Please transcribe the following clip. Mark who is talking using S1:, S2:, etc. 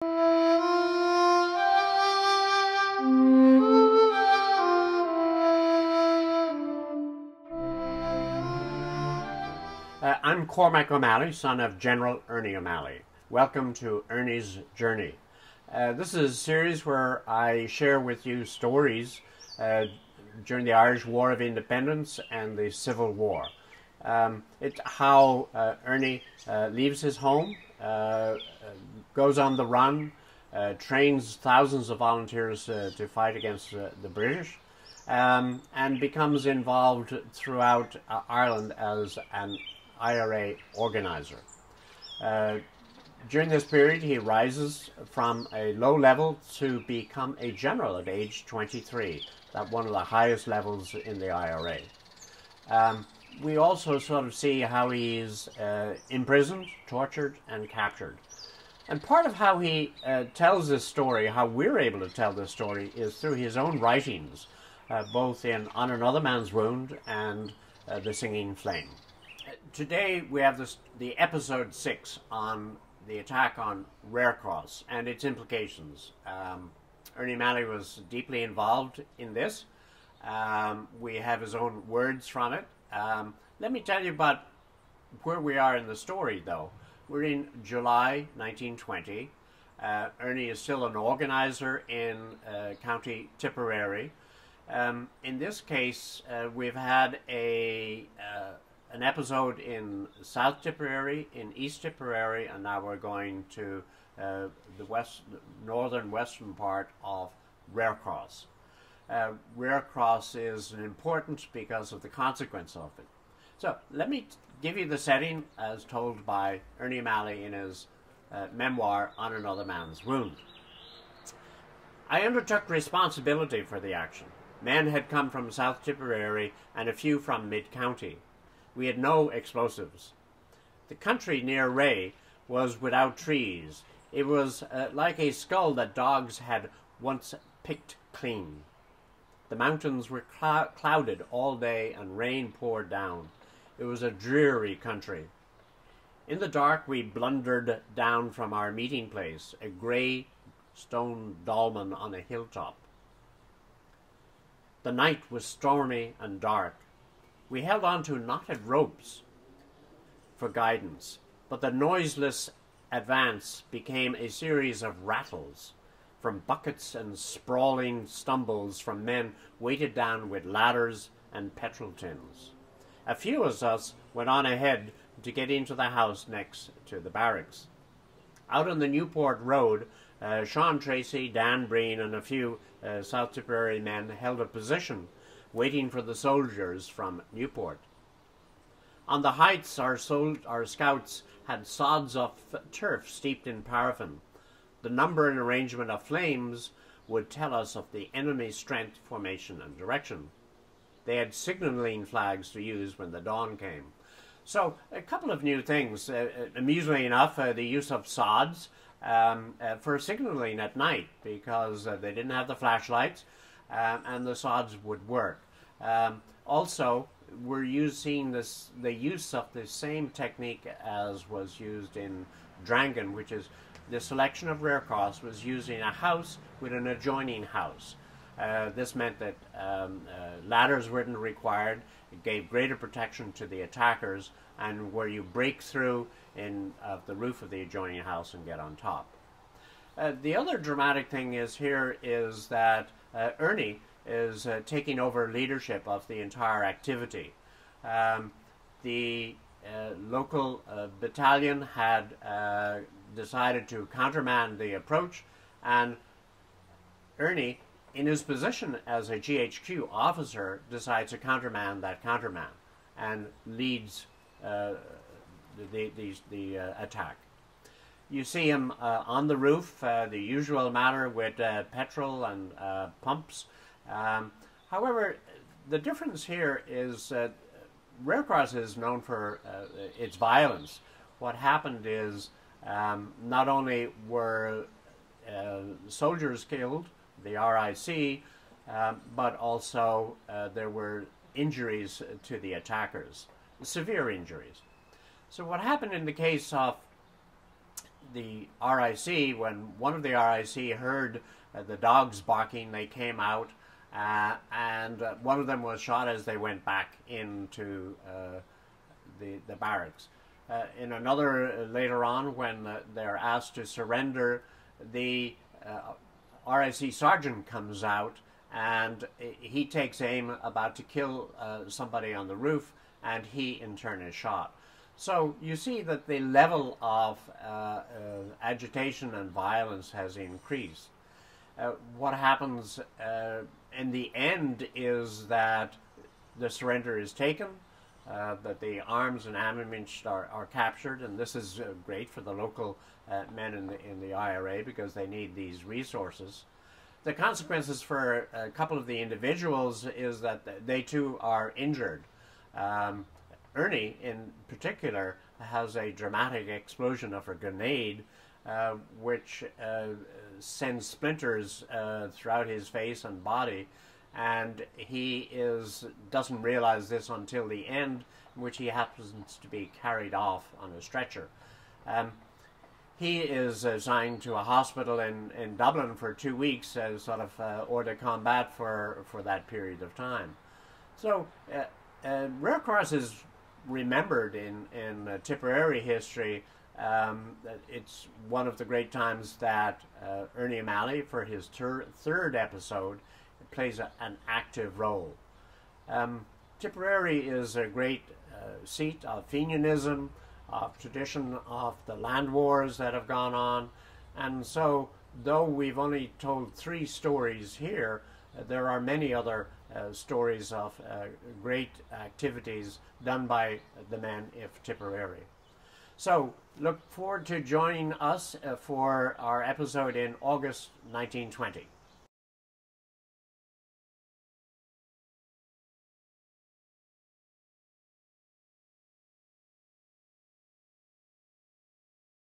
S1: I'm Cormac O'Malley, son of General Ernie O'Malley. Welcome to Ernie's Journey. This is a series where I share with you stories during the Irish War of Independence and the Civil War. It's how Ernie leaves his home, goes on the run, trains thousands of volunteers to fight against the British, and becomes involved throughout Ireland as an IRA organizer. During this period, he rises from a low level to become a general at age 23, at one of the highest levels in the IRA. We also sort of see how he's imprisoned, tortured, and captured. And part of how he tells this story, how we're able to tell this story, is through his own writings, both in On Another Man's Wound and The Singing Flame. Today we have the episode 6 on the attack on Rearcross and its implications. Ernie O'Malley was deeply involved in this. We have his own words from it. Let me tell you about where we are in the story, though. We're in July 1920. Ernie is still an organizer in County Tipperary. In this case, we've had an episode in South Tipperary, in East Tipperary, and now we're going to the northern-western part of Rearcross. Rearcross is important because of the consequence of it. So let me give you the setting as told by Ernie O'Malley in his memoir, On Another Man's Wound. I undertook responsibility for the action. Men had come from South Tipperary and a few from mid-county. We had no explosives. The country near Ray was without trees. It was like a skull that dogs had once picked clean. The mountains were clouded all day and rain poured down. It was a dreary country. In the dark we blundered down from our meeting place, a grey stone dolmen on a hilltop. The night was stormy and dark. We held on to knotted ropes for guidance, but the noiseless advance became a series of rattles from buckets and sprawling stumbles from men weighted down with ladders and petrol tins. A few of us went on ahead to get into the house next to the barracks. Out on the Newport Road, Sean Tracy, Dan Breen, and a few South Tipperary men held a position waiting for the soldiers from Newport. On the heights, our scouts had sods of turf steeped in paraffin. The number and arrangement of flames would tell us of the enemy's strength, formation, and direction. They had signaling flags to use when the dawn came. So, a couple of new things. Amusingly enough, the use of sods for signaling at night, because they didn't have the flashlights, and the sods would work. Also, we're using the use of the same technique as was used in Drangan, which is the selection of Rearcross was using a house with an adjoining house. This meant that ladders weren't required. It gave greater protection to the attackers, and where you break through in the roof of the adjoining house and get on top. The other dramatic thing is that Ernie is taking over leadership of the entire activity. The local battalion had decided to countermand the approach, and Ernie, in his position as a GHQ officer, decides to countermand that countermand and leads the attack. You see him on the roof, the usual manner with petrol and pumps. However, the difference here is that Rearcross is known for its violence. What happened is not only were soldiers killed, the RIC, but also there were injuries to the attackers, severe injuries. So what happened in the case of the RIC, when one of the RIC heard the dogs barking, they came out, and one of them was shot as they went back into the barracks. In another, later on, when they're asked to surrender, the RIC sergeant comes out, and he takes aim about to kill somebody on the roof, and he in turn is shot. So you see that the level of agitation and violence has increased. What happens in the end is that the surrender is taken, that the arms and ammunition are captured, and this is great for the local men in the IRA because they need these resources. The consequences for a couple of the individuals is that they too are injured. Ernie, in particular, has a dramatic explosion of a grenade, which sends splinters throughout his face and body, and he doesn't realize this until the end, in which he happens to be carried off on a stretcher. He is assigned to a hospital in Dublin for 2 weeks as sort of hors de combat for that period of time. So Rearcross is remembered in Tipperary history. It's one of the great times that Ernie O'Malley, for his third episode, plays an active role. Tipperary is a great seat of Fenianism, of tradition of the land wars that have gone on, and so though we've only told 3 stories here, there are many other stories of great activities done by the men of Tipperary. So look forward to joining us for our episode in August 1920.